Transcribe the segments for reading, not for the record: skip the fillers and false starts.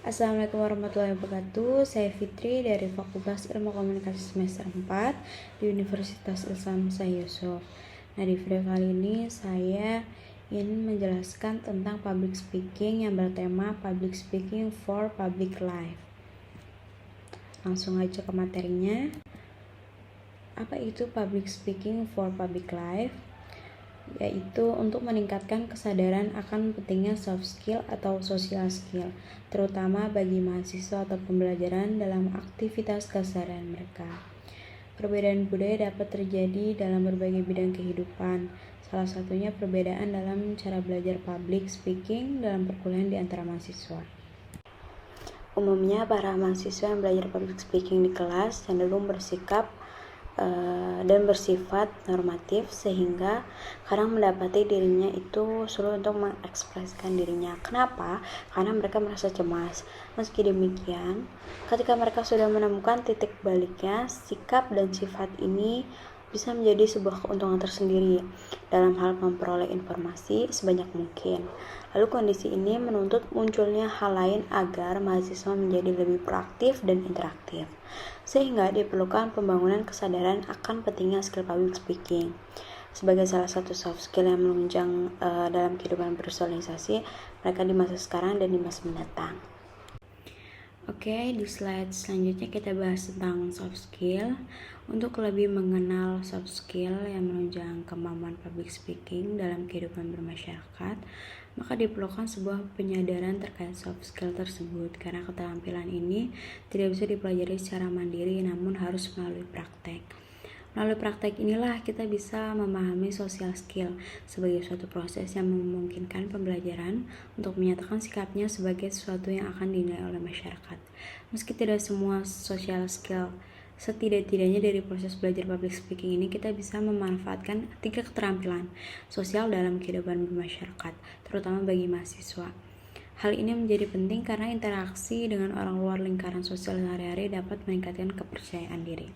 Assalamualaikum warahmatullahi wabarakatuh. Saya Fitri dari Fakultas Ilmu Komunikasi semester 4 di Universitas Islam Syekh Yusuf. Nah, di video kali ini saya ingin menjelaskan tentang public speaking yang bertema Public Speaking for Public Life. Langsung aja ke materinya. Apa itu Public Speaking for Public Life? Yaitu untuk meningkatkan kesadaran akan pentingnya soft skill atau social skill, terutama bagi mahasiswa atau pembelajaran dalam aktivitas keseharian mereka. Perbedaan budaya dapat terjadi dalam berbagai bidang kehidupan, salah satunya perbedaan dalam cara belajar public speaking dalam perkuliahan di antara mahasiswa. Umumnya, para mahasiswa yang belajar public speaking di kelas cenderung bersikap dan bersifat normatif, sehingga kadang mendapati dirinya itu sulit untuk mengekspresikan dirinya. Kenapa? Karena mereka merasa cemas. Meski demikian, ketika mereka sudah menemukan titik baliknya, sikap dan sifat ini bisa menjadi sebuah keuntungan tersendiri dalam hal memperoleh informasi sebanyak mungkin. Lalu kondisi ini menuntut munculnya hal lain agar mahasiswa menjadi lebih proaktif dan interaktif, sehingga diperlukan pembangunan kesadaran akan pentingnya skill public speaking sebagai salah satu soft skill yang menunjang dalam kehidupan bersosialisasi mereka di masa sekarang dan di masa mendatang. Oke, di slide selanjutnya kita bahas tentang soft skill. Untuk lebih mengenal soft skill yang menunjang kemampuan public speaking dalam kehidupan bermasyarakat, maka diperlukan sebuah penyadaran terkait soft skill tersebut, karena keterampilan ini tidak bisa dipelajari secara mandiri, namun harus melalui praktek. Melalui praktek inilah kita bisa memahami social skill sebagai suatu proses yang memungkinkan pembelajaran untuk menyatakan sikapnya sebagai sesuatu yang akan dinilai oleh masyarakat. Meski tidak semua social skill, setidak-tidaknya dari proses belajar public speaking ini kita bisa memanfaatkan 3 keterampilan sosial dalam kehidupan bermasyarakat, terutama bagi mahasiswa. Hal ini menjadi penting karena interaksi dengan orang luar lingkaran sosial sehari-hari dapat meningkatkan kepercayaan diri.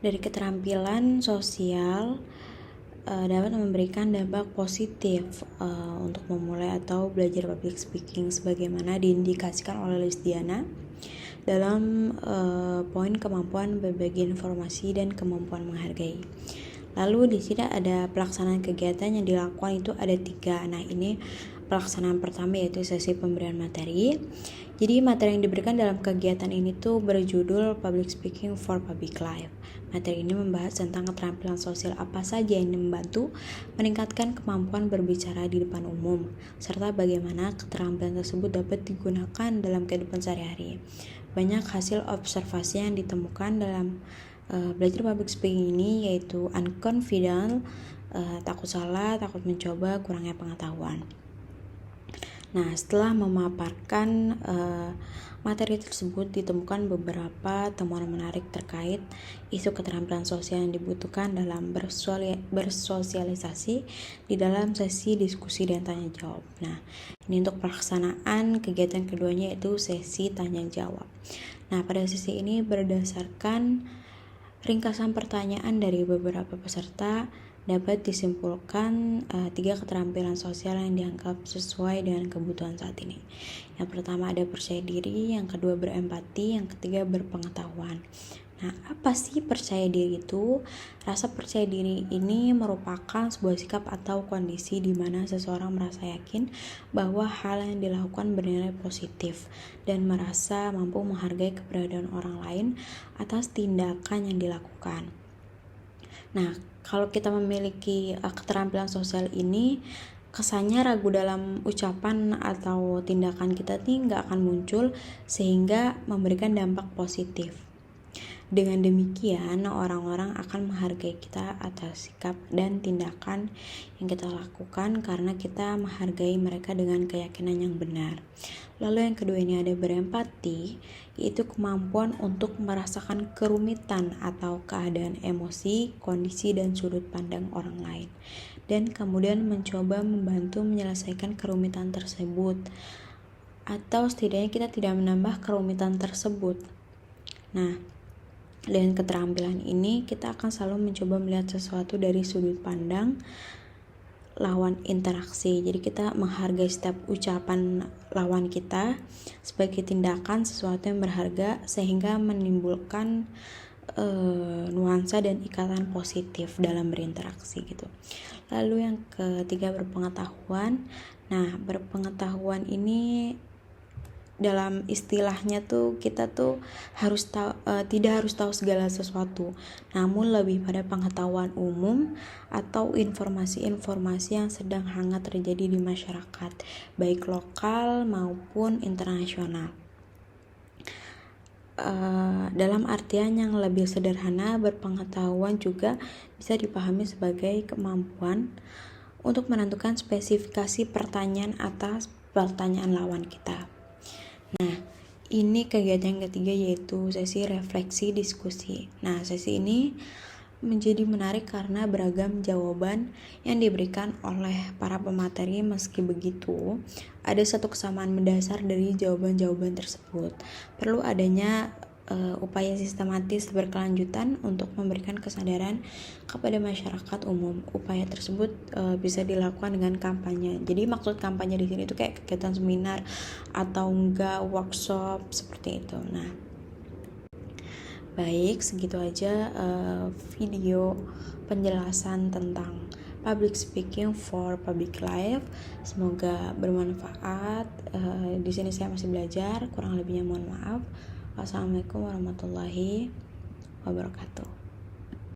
Dari keterampilan sosial dapat memberikan dampak positif untuk memulai atau belajar public speaking, sebagaimana diindikasikan oleh Lisdiana dalam poin kemampuan berbagi informasi dan kemampuan menghargai. Lalu di sini ada pelaksanaan kegiatan yang dilakukan itu ada 3. Nah, ini pelaksanaan pertama yaitu sesi pemberian materi. Jadi materi yang diberikan dalam kegiatan ini tuh berjudul Public Speaking for Public Life. Materi ini membahas tentang keterampilan sosial apa saja yang membantu meningkatkan kemampuan berbicara di depan umum, serta bagaimana keterampilan tersebut dapat digunakan dalam kehidupan sehari-hari. Banyak hasil observasi yang ditemukan dalam belajar public speaking ini, yaitu unconfident, takut salah, takut mencoba, kurangnya pengetahuan. Nah, setelah memaparkan materi tersebut, ditemukan beberapa temuan menarik terkait isu keterampilan sosial yang dibutuhkan dalam bersosialisasi di dalam sesi diskusi dan tanya jawab. Nah, ini untuk pelaksanaan kegiatan keduanya yaitu sesi tanya jawab. Nah, pada sesi ini berdasarkan ringkasan pertanyaan dari beberapa peserta, dapat disimpulkan 3 keterampilan sosial yang dianggap sesuai dengan kebutuhan saat ini. Yang pertama ada percaya diri, yang kedua berempati, yang ketiga berpengetahuan. Nah, apa sih percaya diri itu? Rasa percaya diri ini merupakan sebuah sikap atau kondisi di mana seseorang merasa yakin bahwa hal yang dilakukan bernilai positif dan merasa mampu menghargai keberadaan orang lain atas tindakan yang dilakukan. Nah, kalau kita memiliki keterampilan sosial ini, kesannya ragu dalam ucapan atau tindakan kita nggak akan muncul, sehingga memberikan dampak positif. Dengan demikian, orang-orang akan menghargai kita atas sikap dan tindakan yang kita lakukan karena kita menghargai mereka dengan keyakinan yang benar. Lalu yang kedua ini ada berempati, yaitu kemampuan untuk merasakan kerumitan atau keadaan emosi, kondisi, dan sudut pandang orang lain, dan kemudian mencoba membantu menyelesaikan kerumitan tersebut, atau setidaknya kita tidak menambah kerumitan tersebut. Nah, dengan keterampilan ini kita akan selalu mencoba melihat sesuatu dari sudut pandang lawan interaksi. Jadi kita menghargai setiap ucapan lawan kita sebagai tindakan sesuatu yang berharga sehingga menimbulkan nuansa dan ikatan positif dalam berinteraksi gitu. Lalu yang ketiga, berpengetahuan. Nah, berpengetahuan ini dalam istilahnya tuh kita tuh harus tahu, tidak harus tahu segala sesuatu, namun lebih pada pengetahuan umum atau informasi-informasi yang sedang hangat terjadi di masyarakat, baik lokal maupun internasional. Dalam artian yang lebih sederhana, berpengetahuan juga bisa dipahami sebagai kemampuan untuk menentukan spesifikasi pertanyaan atas pertanyaan lawan kita. Nah, ini kegiatan yang ketiga, yaitu sesi refleksi diskusi. Nah, sesi ini menjadi menarik karena beragam jawaban yang diberikan oleh para pemateri. Meski begitu, ada satu kesamaan mendasar dari jawaban-jawaban tersebut. Perlu adanya upaya sistematis berkelanjutan untuk memberikan kesadaran kepada masyarakat umum. Upaya tersebut bisa dilakukan dengan kampanye. Jadi maksud kampanye di sini itu kayak kegiatan seminar atau enggak workshop seperti itu. Nah, baik, segitu aja video penjelasan tentang public speaking for public life. Semoga bermanfaat. Di sini saya masih belajar, kurang lebihnya mohon maaf. Wassalamualaikum warahmatullahi wabarakatuh.